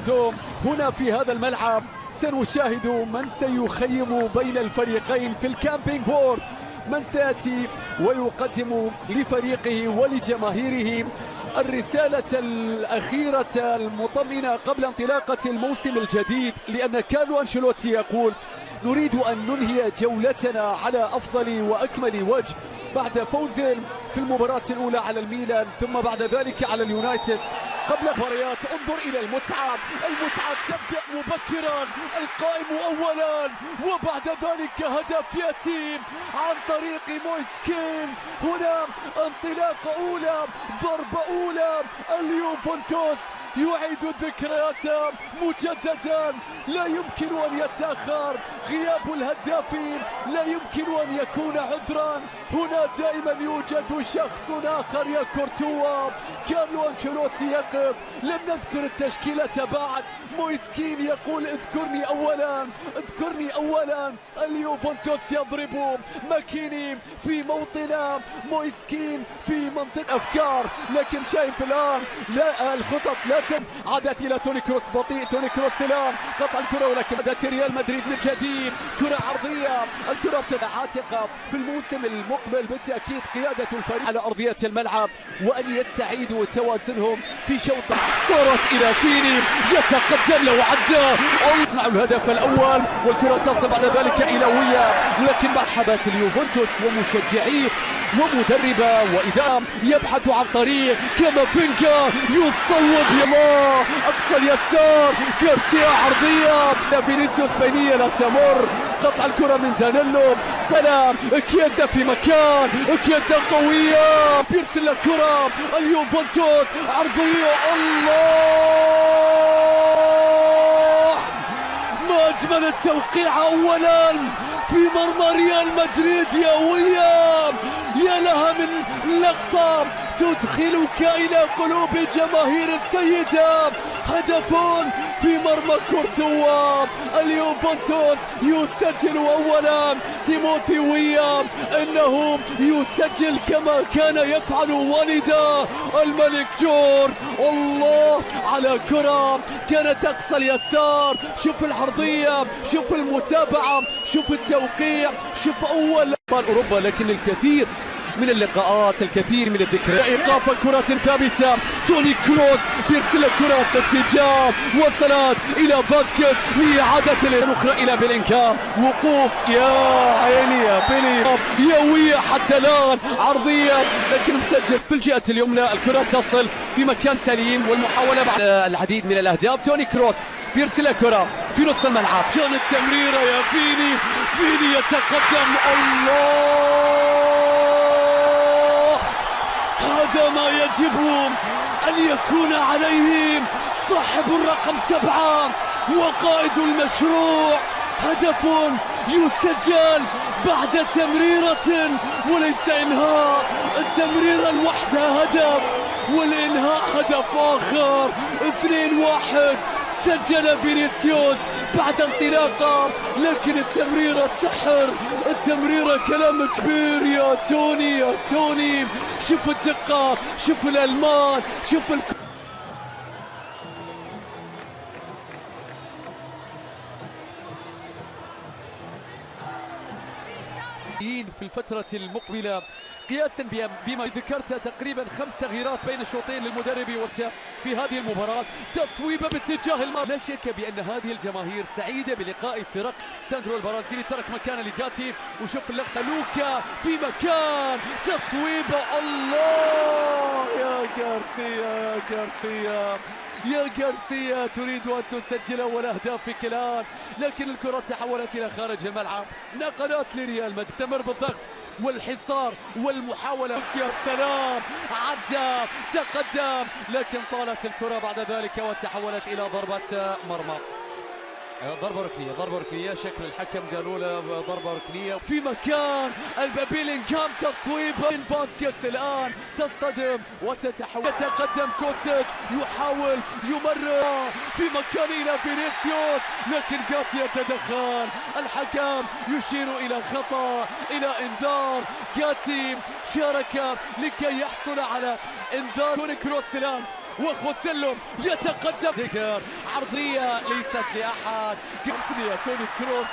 أنتم هنا في هذا الملعب سنشاهد من سيخيم بين الفريقين في الكامبينج بورد، من سيأتي ويقدم لفريقه ولجماهيره الرسالة الأخيرة المطمئنة قبل انطلاقة الموسم الجديد، لأن كارلو أنشيلوتي يقول نريد أن ننهي جولتنا على أفضل وأكمل وجه بعد فوز في المباراة الأولى على الميلان ثم بعد ذلك على اليونايتد قبل مباريات. انظر إلى المتعة تبدأ مبكرا، القائم أولا وبعد ذلك هدف يأتي عن طريق مويسكين. هنا انطلاقة أولى، ضربة أولى، اليوفنتوس يعيد الذكريات مجددا، لا يمكن أن يتأخر، غياب الهدافين لا يمكن أن يكون عذرا. هنا دائما يوجد شخص آخر يا كورتوا. كارلو أنشيلوتي يقف، لم نذكر التشكيلة بعد، مويسكين يقول اذكرني أولا، اذكرني أولا. اليوفنتوس يضرب ماكيني في موطنه، مويسكين في منطقة أفكار، لكن شايف الآن لا الخطط لا عادت إلى توني كروس، بطيء توني كروس الآن قطع الكرة، ولكن عادت ريال مدريد من جديد، كرة عرضية، الكرة ابتدأ عاتقة في الموسم المقبل بالتأكيد قيادة الفريق على أرضية الملعب وأن يستعيدوا توازنهم في شوط. صارت إلى فيني يتقدم لو عدى أو يصنع الهدف الأول، والكرة تصل بعد ذلك إلى ويا، ولكن مرحبا اليوفنتوس ومشجعيه ومدربه وإدارة يبحث عن طريق كامافينجا يصوب يلا أقصى اليسار، غارسيا عرضية، فينيسيوس بينية لا تمر، قطع الكرة من دانيلو، سلام كيزا في مكان، كيزا قوية، بيرسل الكرة اليوفنتوس عرضية، الله ما أجمل التوقيع أولا في مرمى ريال مدريد يا ويام، يا لها من لقطة تدخلك إلى قلوب جماهير السيدة. هدف في مرمى كورتوا، اليوفنتوس يسجل أولا، تيموثي ويا إنه يسجل كما كان يفعل والده الملك جورج. الله على كرة كانت أقصى اليسار، شوف العرضية، شوف المتابعة، شوف التوقيع، شوف أول أوروبا، لكن الكثير من اللقاءات، الكثير من الذكريات. إيقاف الكرة ثابتة، توني كروس بيرسل الكرة في اتجاه وصلت إلى فاسكيز لإعادة الأخرى إلى بيلينغهام، وقوف يا عيني يا بيلي يا ويا حتى الآن عرضية لكن مسجل في الجهة اليمنى، الكرة تصل في مكان سليم والمحاولة بعد العديد من الأهداف. توني كروس بيرسل الكرة في نص الملعب، كانت تمريرة يا فيني، فيني يتقدم، الله هذا ما يجب أن يكون عليه صاحب الرقم 7 وقائد المشروع. هدف يسجل بعد تمريرة وليس إنهاء، التمريرة الوحدة هدف والإنهاء هدف آخر. 2-1 سجل فينيسيوس بعد انطلاقه، لكن التمريرة سحر، التمريرة كلام كبير يا توني، يا توني شوف الدقة، شوف الألمان، شوف في الفترة المقبلة قياسا بما ذكرت تقريبا 5 تغييرات بين الشوطين للمدرب في هذه المباراة. تصويبة باتجاه المرمى، لا شك بأن هذه الجماهير سعيدة بلقاء فرق. ساندرو البرازيلي ترك مكان لجاتي، وشوف اللقطة لوكا في مكان، تصويبة، الله يا غارسيا، يا غارسيا، يا غارسيا تريد أن تسجل أول أهدافك الآن، لكن الكرة تحولت إلى خارج الملعب. نقلات لريال مدريد، تستمر بالضغط والحصار والمحاولة، يا سلام عدى تقدم، لكن طالت الكرة بعد ذلك وتحولت إلى ضربة مرمى. ضربة ركنية، ضربة ركنية، شكل الحكم قالوا له ضربة ركنية في مكان بيلينغهام، تصويب فاسكيز الآن تصطدم وتتحول، يتقدم كوستيتش يحاول يمرر في مكان إلى فينيسيوس، لكن جاتي يتدخل، الحكم يشير إلى خطأ، إلى إنذار. جاتي شارك لكي يحصل على إنذار. توني كروس الآن وخوسيلو يتقدم. ديكر عرضية ليست لأحد. توني كروس.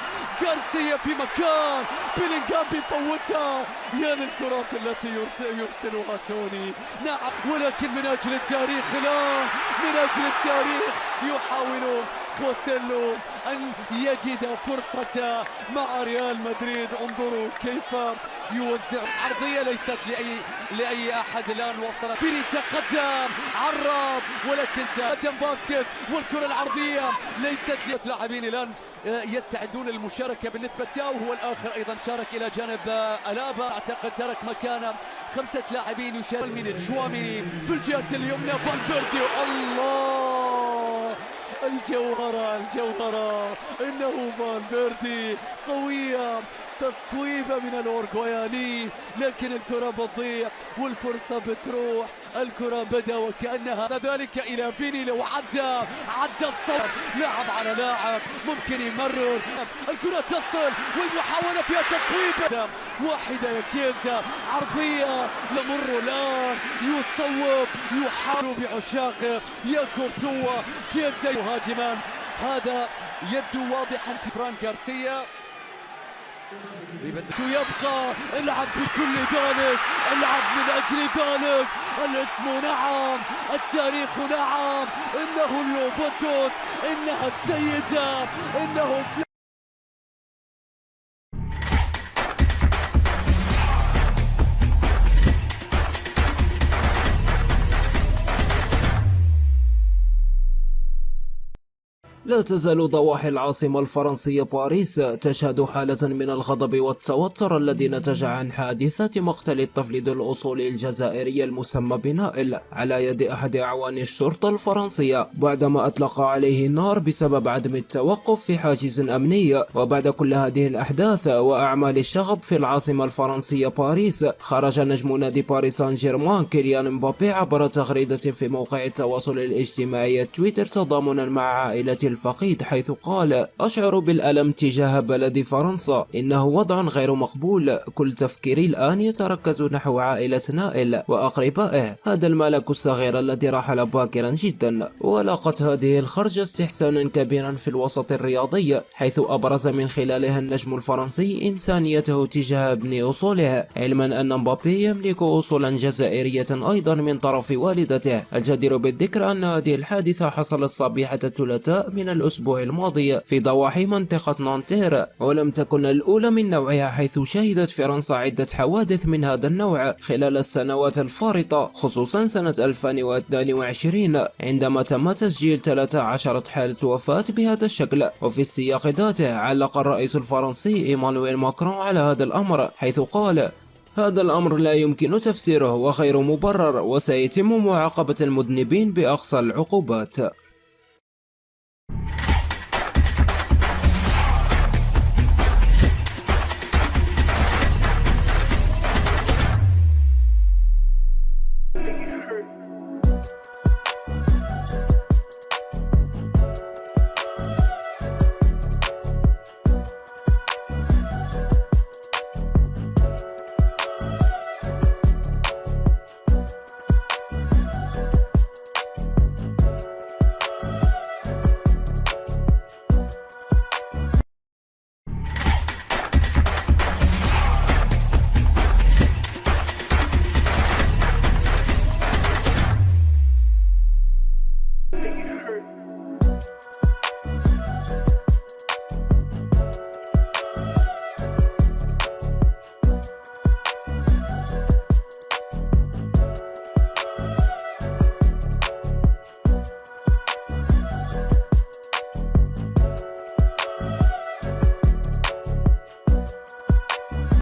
غارسيا في مكان بيلينغهام بيفوتها. يا للكرات التي يرسلها توني. نعم ولكن من أجل التاريخ الآن، من أجل التاريخ يحاول خوسيلو أن يجد فرصة مع ريال مدريد. انظروا كيف يوزع. عرضية ليست لأي أحد الآن. وصلت بيري تقدم عرب ولكن تقدم باسكيز والكرة العرضية ليست لاعبين الآن يستعدون للمشاركة بالنسبة تاو. هو الآخر أيضا شارك إلى جانب ألابا. أعتقد ترك مكانه 5 لاعبين يشارك من تشواميني في الجهة اليمنى. فالفيردي الله الجوهرة إنه فالفيردي قوية. تصويبة من الأورغواياني لكن الكرة بتضيع والفرصة بتروح. الكرة بدا وكأنها ذلك إلى فيني. لو عدى الصوت لاعب على لاعب ممكن يمرر. الكرة تصل والمحاولة فيها تصويبة واحدة يا كيزا. عرضية يمر الآن يصوب يحاول بعشاقه يا كورتوا. كيزا مهاجما هذا يبدو واضحا في فران غارسيا. يبقى العب بكل ذلك، العب من أجل ذلك. الاسم نعم، التاريخ نعم، إنه اليوفنتوس، إنها السيدة، إنه لا تزال ضواحي العاصمة الفرنسية باريس تشهد حالة من الغضب والتوتر الذي نتج عن حادثة مقتل الطفل ذو الأصول الجزائرية المسمى بنائل على يد أحد أعوان الشرطة الفرنسية بعدما أطلق عليه النار بسبب عدم التوقف في حاجز أمني. وبعد كل هذه الأحداث وأعمال الشغب في العاصمة الفرنسية باريس، خرج نجم نادي باريس سان جيرمان كيليان مبابي عبر تغريدة في موقع التواصل الاجتماعي تويتر تضامنا مع عائلة الفقيد، حيث قال: أشعر بالألم تجاه بلد فرنسا، إنه وضع غير مقبول. كل تفكيري الآن يتركز نحو عائلة نائل وأقربائه، هذا الملك الصغير الذي رحل باكرا جدا. ولاقت هذه الخرجة استحسانا كبيرا في الوسط الرياضي، حيث أبرز من خلالها النجم الفرنسي إنسانيته تجاه ابن أصوله، علما أن مبابي يملك أصولا جزائرية أيضا من طرف والدته. الجدير بالذكر أن هذه الحادثة حصلت صبيحة الثلاثاء من الأسبوع الماضي في ضواحي منطقة نانتير، ولم تكن الأولى من نوعها، حيث شهدت فرنسا عدة حوادث من هذا النوع خلال السنوات الفارطة، خصوصا سنة 2022 عندما تم تسجيل 13 حالة وفاة بهذا الشكل. وفي السياق ذاته علق الرئيس الفرنسي إيمانويل ماكرون على هذا الأمر، حيث قال: هذا الأمر لا يمكن تفسيره وغير مبرر، وسيتم معاقبة المذنبين بأقصى العقوبات.